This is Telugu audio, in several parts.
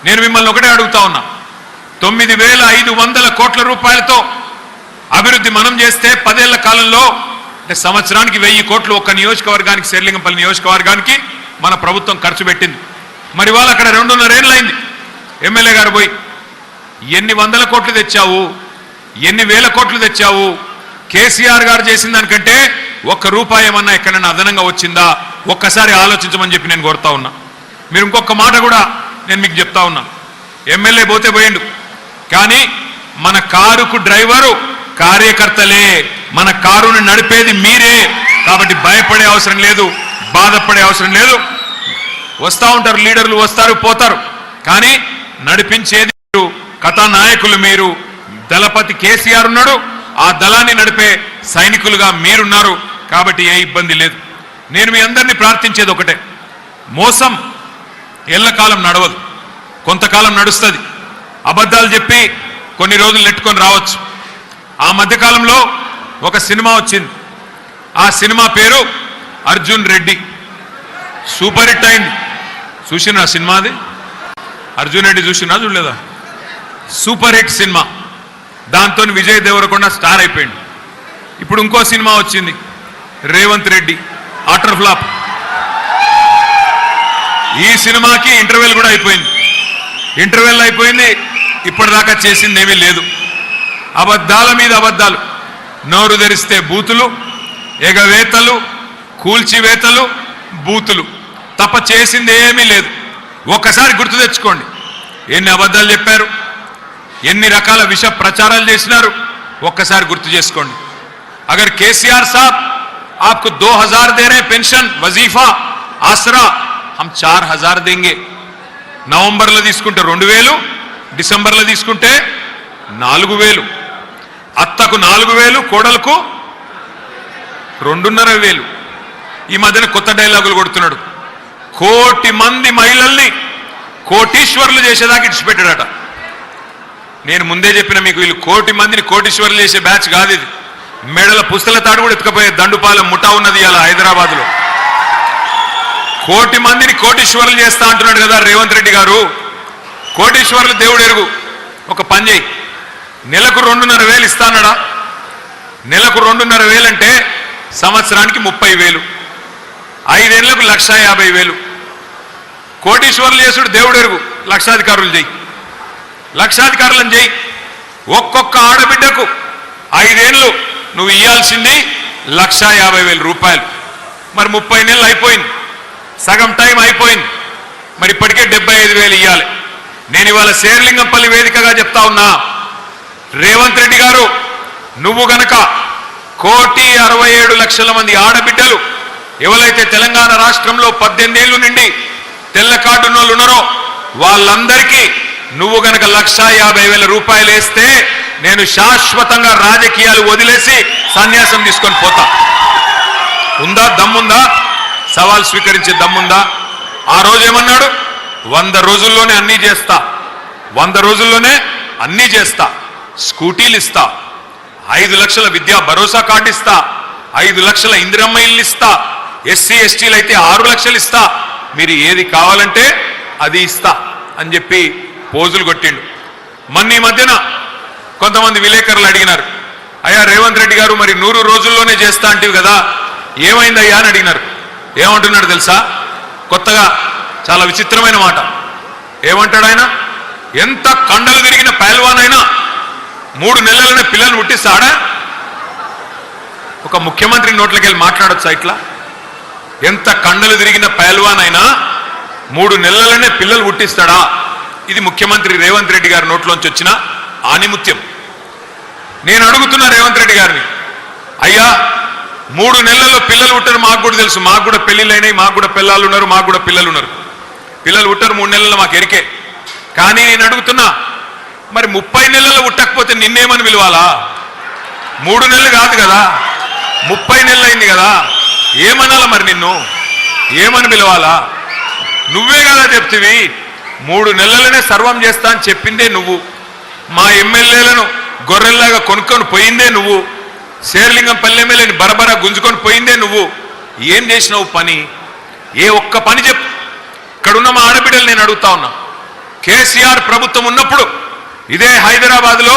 నేను మిమ్మల్ని ఒకటే అడుగుతా ఉన్నా, 9,500 కోట్ల రూపాయలతో అభివృద్ధి మనం చేస్తే 10 ఏళ్ల కాలంలో అంటే సంవత్సరానికి 1000 కోట్లు ఒక్క నియోజకవర్గానికి, శేర్లింగంపల్లి నియోజకవర్గానికి మన ప్రభుత్వం ఖర్చు పెట్టింది. మరి వాళ్ళు అక్కడ 2.5 ఏళ్ళైంది ఎమ్మెల్యే గారు పోయి. ఎన్ని వందల కోట్లు తెచ్చావు, ఎన్ని వేల కోట్లు తెచ్చావు? కేసీఆర్ గారు చేసిన దానికంటే ₹1 ఏమన్నా ఎక్కడైనా అదనంగా వచ్చిందా? ఒక్కసారి ఆలోచించమని చెప్పి నేను కోరుతా ఉన్నా. మీరు ఇంకొక మాట కూడా నేను మీకు చెప్తా ఉన్నా, ఎమ్మెల్యే పోతే పోయిండు, కానీ మన కారుకు డ్రైవరు కార్యకర్తలే, మన కారుని నడిపేది మీరే. కాబట్టి భయపడే అవసరం లేదు, బాధపడే అవసరం లేదు. వస్తూ ఉంటారు లీడర్లు, వస్తారు పోతారు, కానీ నడిపించేది మీరు, కథానాయకులు మీరు. దళపతి కేసీఆర్ ఉన్నాడు, ఆ దళాన్ని నడిపే సైనికులుగా మీరున్నారు. కాబట్టి ఏ ఇబ్బంది లేదు. నేను మీ అందరినీ ప్రార్థించేది ఒకటే, మోసం ఎల్లకాలం నడవదు, కొంతకాలం నడుస్తుంది. అబద్ధాలు చెప్పి కొన్ని రోజులు నెట్టుకొని రావచ్చు. ఆ మధ్యకాలంలో ఒక సినిమా వచ్చింది, ఆ సినిమా పేరు అర్జున్ రెడ్డి. సూపర్ హిట్ అయింది. చూసినా సినిమాది? అర్జున్ రెడ్డి చూసినా చూడలేదా? Super hit cinema. దాంతో విజయ్ దేవరకొండ స్టార్ అయిపోయింది. ఇప్పుడు ఇంకో సినిమా వచ్చింది, రేవంత్ రెడ్డి, ఆటర్ ఫ్లాప్. ఈ సినిమాకి ఇంటర్వెల్ కూడా అయిపోయింది. ఇంటర్వెల్ అయిపోయింది, ఇప్పటిదాకా చేసింది ఏమీ లేదు. అబద్ధాల మీద అబద్ధాలు, నోరు తెరిస్తే బూతులు, ఎగవేతలు, కూల్చివేతలు, బూతులు తప్ప చేసింది ఏమీ లేదు. ఒక్కసారి గుర్తు తెచ్చుకోండి, ఎన్ని అబద్ధాలు చెప్పారు, ఎన్ని రకాల విష ప్రచారాలు చేసినారు, ఒక్కసారి గుర్తు చేసుకోండి. అగర్ కేసీఆర్ సాబ్ आपको 2000 दे रहे पेंशन, वजीफा, आसरा, हम 4000 देंगे. నవంబర్లో తీసుకుంటే 2000, డిసెంబర్లో తీసుకుంటే 4000. అత్తకు 4000, కోడలకు 2,500. ఈ మధ్యన కొత్త డైలాగులు కొడుతున్నాడు. 1 కోటి మంది మహిళల్ని కోటీశ్వర్లు చేసేదాకా ఇడిచిపెట్టాడట. నేను ముందే చెప్పిన మీకు, వీళ్ళు 1 కోటి మందిని కోటీశ్వర్లు చేసే బ్యాచ్ కాదు ఇది. మెడల పుస్తల తాడు కూడా ఎత్తుకపోయే దండుపాలెం ముఠా ఉన్నది ఇలా హైదరాబాద్లో. 1 కోటి మందిని కోటీశ్వర్లు చేస్తా అంటున్నాడు కదా రేవంత్ రెడ్డి గారు. కోటీశ్వర్లు దేవుడు ఎరుగు. ఒక పని చేయి, నెలకు 2,500 ఇస్తానడా? నెలకు 2,500 అంటే సంవత్సరానికి 30,000, 5 ఏళ్లకు 1,50,000. కోటీశ్వర్లు చేసుడు దేవుడు ఎరుగు. లక్షాధికారులు చేయి, లక్షాధికారులను చేయి. ఒక్కొక్క ఆడబిడ్డకు 5 ఏళ్ళు నువ్వు ఇవ్వాల్సింది 1,50,000 రూపాయలు. మరి 30 నెలలు అయిపోయింది, సగం టైం అయిపోయింది. మరి ఇప్పటికే 75,000 ఇవ్వాలి. నేను ఇవాళ శేర్లింగంపల్లి వేదికగా చెప్తా ఉన్నా, రేవంత్ రెడ్డి గారు, నువ్వు గనక 1,67,00,000 మంది ఆడబిడ్డలు ఎవరైతే తెలంగాణ రాష్ట్రంలో 18 ఏళ్ళు నుండి తెల్ల కార్డు ఉన్నోళ్ళు ఉన్నారో వాళ్ళందరికీ నువ్వు గనక 1,50,000 రూపాయలు వేస్తే నేను శాశ్వతంగా రాజకీయాలు వదిలేసి సన్యాసం తీసుకొని పోతా. ఉందా? దమ్ముందా? సవాల్ స్వీకరించే దమ్ముందా? ఆ రోజు ఏమన్నాడు? 100 రోజుల్లోనే అన్నీ చేస్తా, 100 రోజుల్లోనే అన్నీ చేస్తా. స్కూటీలు ఇస్తా, 5 లక్షల విద్యా భరోసా కార్డు ఇస్తా, 5 లక్షల ఇందిరమ్మ ఇల్లు ఇస్తా, ఎస్సీ ఎస్టీలు అయితే 6 లక్షలు ఇస్తా, మీరు ఏది కావాలంటే అది ఇస్తా అని చెప్పి పోజులు కొట్టిండు. ఈ మధ్యన కొంతమంది విలేకరులు అడిగినారు, అయ్యా రేవంత్ రెడ్డి గారు మరి 100 రోజుల్లోనే చేస్తా అంటివి కదా, ఏమైందయ్యా అని అడిగినారు. ఏమంటున్నాడు తెలుసా? కొత్తగా చాలా విచిత్రమైన మాట. ఏమంటాడు ఆయన? ఎంత కండలు తిరిగిన పైల్వాన్ అయినా 3 నెలలనే పిల్లల్ని పుట్టిస్తాడా? ఒక ముఖ్యమంత్రి నోట్లకి వెళ్ళి మాట్లాడొచ్చా ఇట్లా? ఎంత కండలు తిరిగిన పైల్వాన్ అయినా 3 నెలలనే పిల్లలు పుట్టిస్తాడా? ఇది ముఖ్యమంత్రి రేవంత్ రెడ్డి గారి నోట్లోంచి వచ్చిన ఆనిముత్యం. నేను అడుగుతున్నా రేవంత్ రెడ్డి గారిని, అయ్యా 3 నెలల్లో పిల్లలు పుట్టరు మాకు కూడా తెలుసు, మాకు కూడా పెళ్లిళ్ళు అయినాయి, మాకు కూడా పిల్లలు ఉన్నారు, మాకు కూడా పిల్లలు ఉన్నారు. పిల్లలు పుట్టరు 3 నెలల్లో మాకు ఎరికే. కానీ నేను అడుగుతున్నా, మరి 30 నెలల్లో పుట్టకపోతే నిన్నేమని పిలవాలా? 3 నెలలు కాదు కదా, 30 నెలలు అయింది కదా, ఏమనాలా? మరి నిన్ను ఏమని పిలవాలా? నువ్వే కదా చెప్తివి 3 నెలలనే సర్వం చేస్తా అని చెప్పిందే నువ్వు. మా ఎమ్మెల్యేలను గొర్రెల్లాగా కొనుక్కొని పోయిందే నువ్వు. శేర్లింగంపల్లి ఎమ్మెల్యేని బరబరా గుంజుకొని పోయిందే నువ్వు. ఏం చేసినావు పని? ఏ ఒక్క పని చెప్పు. ఇక్కడున్న మా ఆడబిడ్డలు నేను అడుగుతా ఉన్నా, కేసీఆర్ ప్రభుత్వం ఉన్నప్పుడు ఇదే హైదరాబాద్లో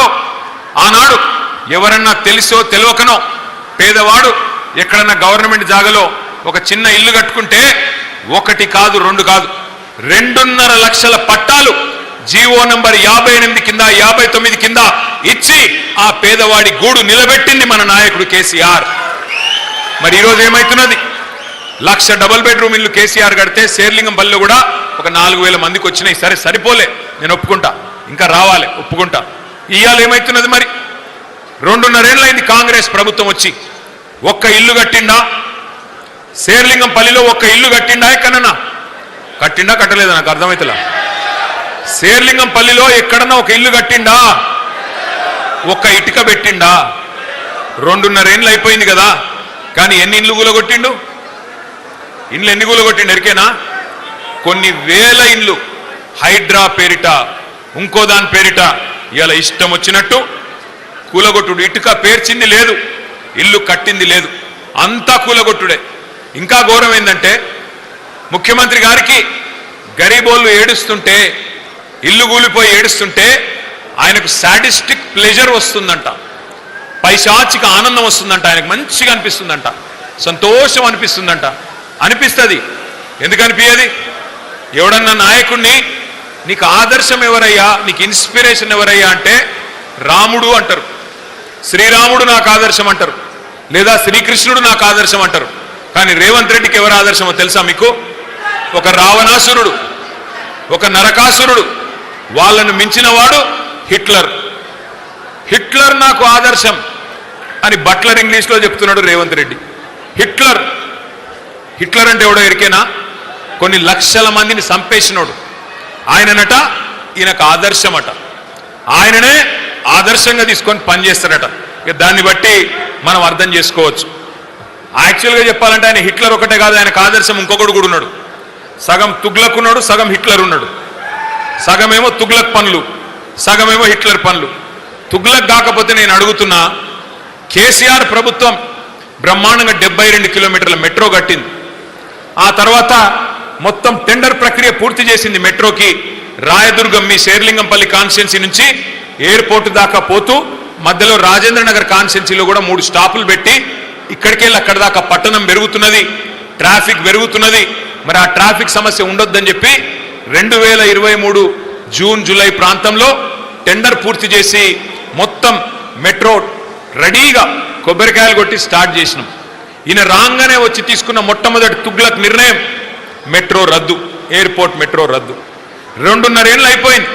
ఆనాడు ఎవరన్నా తెలుసో తెలియకనో పేదవాడు ఎక్కడన్నా గవర్నమెంట్ జాగాలో ఒక చిన్న ఇల్లు కట్టుకుంటే 1 కాదు 2 కాదు 2.5 లక్షల పట్టాలు జీవో నంబర్ 58 కింద 59 కింద ఇచ్చి ఆ పేదవాడి గూడు నిలబెట్టింది మన నాయకుడు కేసీఆర్. మరి ఈరోజు ఏమైతున్నది? 1,00,000 డబుల్ బెడ్రూమ్ ఇల్లు కేసీఆర్ కడితే శేర్లింగంపల్లిలో కూడా ఒక 4,000 మందికి వచ్చినాయి. సరే సరిపోలే, నేను ఒప్పుకుంటా, ఇంకా రావాలి, ఒప్పుకుంటా. ఇవాళ ఏమైతున్నది? మరి 2.5 ఏళ్ళైంది కాంగ్రెస్ ప్రభుత్వం వచ్చి. ఒక్క ఇల్లు కట్టిండా? శేర్లింగంపల్లిలో ఒక్క ఇల్లు కట్టిండా? ఎక్కడన్నా కట్టిండా కట్టలేదా? నాకు అర్థమైతలా. శేర్లింగంపల్లిలో ఎక్కడన్నా ఒక ఇల్లు కట్టిండా? ఒక్క ఇటుక పెట్టిండా? 2.5 ఏళ్ళు అయిపోయింది కదా, కానీ ఎన్ని ఇల్లు కూలగొట్టిండు? ఇండ్లు ఎన్ని కూలగొట్టిండు ఎరికేనా? కొన్ని వేల ఇండ్లు హైడ్రా పేరిట, ఇంకో దాని పేరిట ఇలా ఇష్టం వచ్చినట్టు కూలగొట్టుడు. ఇటుక పేర్చింది లేదు, ఇల్లు కట్టింది లేదు, అంతా కూలగొట్టుడే. ఇంకా ఘోరం ఏంటంటే ముఖ్యమంత్రి గారికి గరీబోళ్ళు ఏడుస్తుంటే, ఇల్లు కూలిపోయి ఏడుస్తుంటే ఆయనకు సాడిస్టిక్ ప్లెజర్ వస్తుందంట, పైశాచిక ఆనందం వస్తుందంట, ఆయనకు మంచిగా అనిపిస్తుందంట, సంతోషం అనిపిస్తుందంట. అనిపిస్తుంది. ఎందుకు అనిపించేది? ఎవడన్నా నాయకుడిని నీకు ఆదర్శం ఎవరయ్యా, నీకు ఇన్స్పిరేషన్ ఎవరయ్యా అంటే రాముడు అంటారు, శ్రీరాముడు నాకు ఆదర్శం అంటారు, లేదా శ్రీకృష్ణుడు నాకు ఆదర్శం అంటారు. కానీ రేవంత్ రెడ్డికి ఎవరు ఆదర్శమో తెలుసా మీకు? ఒక రావణాసురుడు, ఒక నరకాసురుడు, వాళ్ళను మించిన వాడు హిట్లర్. హిట్లర్ నాకు ఆదర్శం అని బట్లర్ ఇంగ్లీష్లో చెప్తున్నాడు రేవంత్ రెడ్డి. హిట్లర్ హిట్లర్ అంటే ఎవడో ఎరికేనా? కొన్ని లక్షల మందిని చంపేసినోడు ఆయననట. ఈయనకు ఆదర్శమట. ఆయననే ఆదర్శంగా తీసుకొని పనిచేస్తాడట. దాన్ని బట్టి మనం అర్థం చేసుకోవచ్చు. యాక్చువల్గా చెప్పాలంటే ఆయన హిట్లర్ ఒకటే కాదు, ఆయనకు ఆదర్శం ఇంకొకడు కూడా ఉన్నాడు. సగం తుగ్లక్ ఉన్నాడు, సగం హిట్లర్ ఉన్నాడు. సగమేమో తుగ్లక్ పనులు, సగమేమో హిట్లర్ పనులు. తుగ్లక్ కాకపోతే నేను అడుగుతున్నా, కేసీఆర్ ప్రభుత్వం బ్రహ్మాండంగా 72 కిలోమీటర్ల మెట్రో కట్టింది. ఆ తర్వాత మొత్తం టెండర్ ప్రక్రియ పూర్తి చేసింది మెట్రోకి. రాయదుర్గం మీ శేర్లింగంపల్లి కాన్స్టిట్యున్సీ నుంచి ఎయిర్పోర్ట్ దాకా పోతూ మధ్యలో రాజేంద్ర నగర్ కాన్స్టిట్యున్సీలో కూడా 3 స్టాపులు పెట్టి ఇక్కడికెళ్ళి అక్కడ దాకా పట్టణం పెరుగుతున్నది, ట్రాఫిక్ పెరుగుతున్నది. మరి ఆ ట్రాఫిక్ సమస్య ఉండొద్దని చెప్పి 2023 జూన్ జూలై ప్రాంతంలో టెండర్ పూర్తి చేసి మొత్తం మెట్రో రెడీగా కొబ్బరికాయలు కొట్టి స్టార్ట్ చేసినాం. ఈయన రాగానే వచ్చి తీసుకున్న మొట్టమొదటి తుగ్లక్ నిర్ణయం మెట్రో రద్దు, ఎయిర్పోర్ట్ మెట్రో రద్దు. 2.5 ఏళ్ళు అయిపోయింది.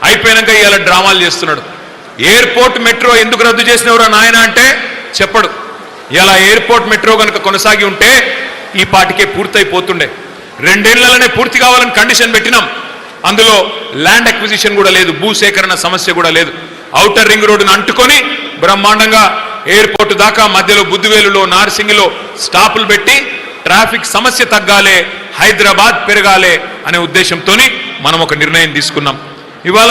అయిపోయినాక ఇవాళ డ్రామాలు చేస్తున్నాడు. ఎయిర్పోర్ట్ మెట్రో ఎందుకు రద్దు చేసినవరా నాయన అంటే చెప్పడు. ఇలా ఎయిర్పోర్ట్ మెట్రో కనుక కొనసాగి ఉంటే ఈ పాటికే పూర్తయిపోతుండే. 2 ఏళ్లలోనే పూర్తి కావాలని కండిషన్ పెట్టినాం. అందులో ల్యాండ్ అక్విజిషన్ కూడా లేదు, భూసేకరణ సమస్య కూడా లేదు. ఔటర్ రింగ్ రోడ్డును అంటుకొని బ్రహ్మాండంగా ఎయిర్పోర్ట్ దాకా మధ్యలో బుద్దివేలులో, నార్సింగిలో స్టాపులు పెట్టి ట్రాఫిక్ సమస్య తగ్గాలే, హైదరాబాద్ పెరగాలే అనే ఉద్దేశంతో మనం ఒక నిర్ణయం తీసుకున్నాం. ఇవాళ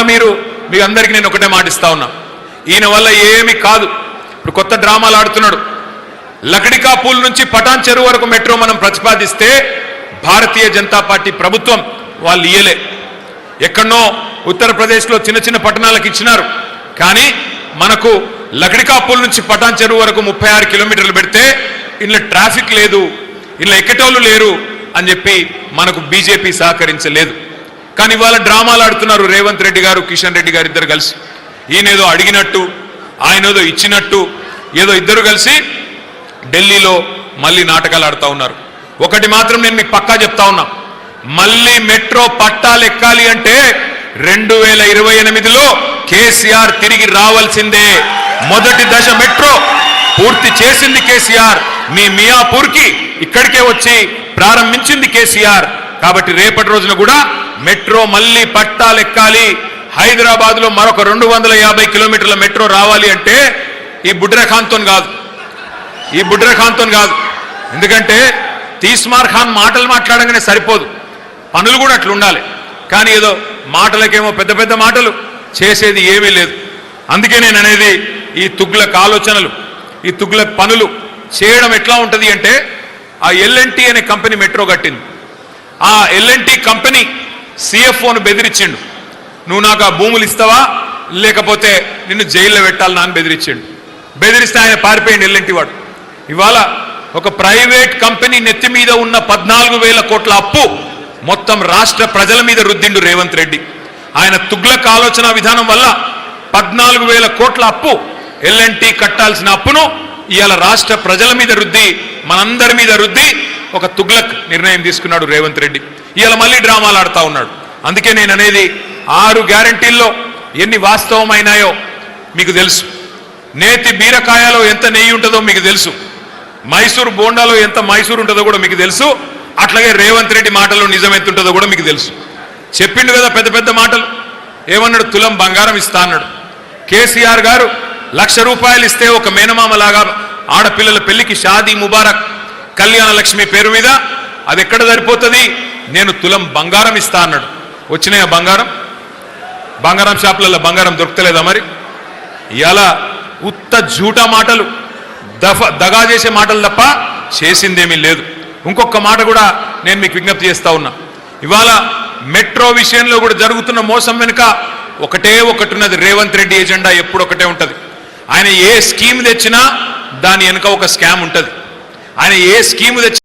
మీ అందరికీ నేను ఒకటే మాటిస్తా ఉన్నా, ఈయన వల్ల ఏమీ కాదు. ఇప్పుడు కొత్త డ్రామాలు ఆడుతున్నాడు. లకడికా పూల్ నుంచి పటాన్ చెరువు వరకు మెట్రో మనం ప్రతిపాదిస్తే భారతీయ జనతా పార్టీ ప్రభుత్వం వాళ్ళు ఇయ్యలే. ఎక్కడనో ఉత్తరప్రదేశ్లో చిన్న చిన్న పట్టణాలకు ఇచ్చినారు. కానీ మనకు లకడికా పూల్ నుంచి పటాన్ చెరువు వరకు 36 కిలోమీటర్లు పెడితే ఇంట్లో ట్రాఫిక్ లేదు, ఇంట్లో ఎక్కేటోళ్ళు లేరు అని చెప్పి మనకు బీజేపీ సహకరించలేదు. కానీ ఇవాళ డ్రామాలు ఆడుతున్నారు రేవంత్ రెడ్డి గారు, కిషన్ రెడ్డి గారు ఇద్దరు కలిసి. ఈయనేదో అడిగినట్టు, ఆయనేదో ఇచ్చినట్టు, ఏదో ఇద్దరు కలిసి ఢిల్లీలో మళ్ళీ నాటకాలు ఆడుతూ ఉన్నారు. ఒకటి మాత్రం నేను మీకు పక్కా చెప్తా ఉన్నా, మళ్ళీ మెట్రో పట్టాలు ఎక్కాలి అంటే 2028లో కేసీఆర్ తిరిగి రావాల్సిందే. మొదటి దశ మెట్రో పూర్తి చేసింది కేసీఆర్. మీ మియాపూర్కి ఇక్కడికే వచ్చి ప్రారంభించింది కేసీఆర్. కాబట్టి రేపటి రోజున కూడా మెట్రో మళ్ళీ పట్టాలు ఎక్కాలి. హైదరాబాద్లో మరొక 250 కిలోమీటర్ల మెట్రో రావాలి అంటే ఈ బుడ్రఖాన్తో కాదు, ఈ బుడ్రఖాన్తో కాదు. ఎందుకంటే తీస్మార్ ఖాన్ మాటలు మాట్లాడగానే సరిపోదు, పనులు కూడా అట్లా ఉండాలి. కానీ ఏదో మాటలకేమో పెద్ద పెద్ద మాటలు, చేసేది ఏమీ లేదు. అందుకే నేను అనేది, ఈ తుగ్లక్ ఆలోచనలు, ఈ తుగ్లక్ పనులు చేయడం ఎట్లా ఉంటుంది అంటే, ఆ ఎల్ఎన్టీ అనే కంపెనీ మెట్రో కట్టింది. ఆ ఎల్ఎన్టీ కంపెనీ సిఎఫ్ఓను బెదిరించిండు. నువ్వు నాకు ఆ భూములు ఇస్తావా లేకపోతే నిన్ను జైల్లో పెట్టాలని అని బెదిరించాడు. బెదిరిస్తే ఆయన పారిపోయింది ఎల్లంటి వాడు. ఇవాళ ఒక ప్రైవేట్ కంపెనీ నెత్తి మీద ఉన్న 14,000 కోట్ల అప్పు మొత్తం రాష్ట్ర ప్రజల మీద రుద్దిండు రేవంత్ రెడ్డి. ఆయన తుగ్లక్ ఆలోచన విధానం వల్ల 14,000 కోట్ల అప్పు ఎల్ఎన్టీ కట్టాల్సిన అప్పును ఇవాళ రాష్ట్ర ప్రజల మీద రుద్ది మనందరి మీద రుద్ది ఒక తుగ్లక్ నిర్ణయం తీసుకున్నాడు రేవంత్ రెడ్డి. ఇవాళ మళ్ళీ డ్రామాలు ఆడుతూ ఉన్నాడు. అందుకే నేను అనేది 6 గ్యారంటీల్లో ఎన్ని వాస్తవమైనాయో మీకు తెలుసు. నేతి బీరకాయలో ఎంత నెయ్యి ఉంటుందో మీకు తెలుసు. మైసూరు బోండాలో ఎంత మైసూరు ఉంటుందో కూడా మీకు తెలుసు. అట్లాగే రేవంత్ రెడ్డి మాటలో నిజం ఎంత ఉంటుందో కూడా మీకు తెలుసు. చెప్పిండు కదా పెద్ద పెద్ద మాటలు. ఏమన్నాడు? తులం బంగారం ఇస్తా అన్నాడు. కేసీఆర్ గారు 1,00,000 రూపాయలు ఇస్తే ఒక మేనమామలాగా ఆడపిల్లల పెళ్లికి షాదీ ముబారక్ కళ్యాణ లక్ష్మి పేరు మీద అది ఎక్కడ సరిపోతుంది, నేను తులం బంగారం ఇస్తా అన్నాడు. వచ్చినాయా బంగారం? బంగారం షాపులలో బంగారం దొరకలేదా? మరి ఇవాళ ఉత్త జూటా మాటలు, దగా చేసే మాటలు తప్ప చేసిందేమీ లేదు. ఇంకొక మాట కూడా నేను మీకు విజ్ఞప్తి చేస్తా ఉన్నా. ఇవాళ మెట్రో విషయంలో కూడా జరుగుతున్న మోసం వెనుక ఒకటే ఒకటి ఉన్నది. రేవంత్ రెడ్డి ఎజెండా ఎప్పుడు ఒకటే ఉంటుంది. ఆయన ఏ స్కీమ్ తెచ్చినా దాని వెనుక ఒక స్కామ్ ఉంటుంది. ఆయన ఏ స్కీమ్ తెచ్చినా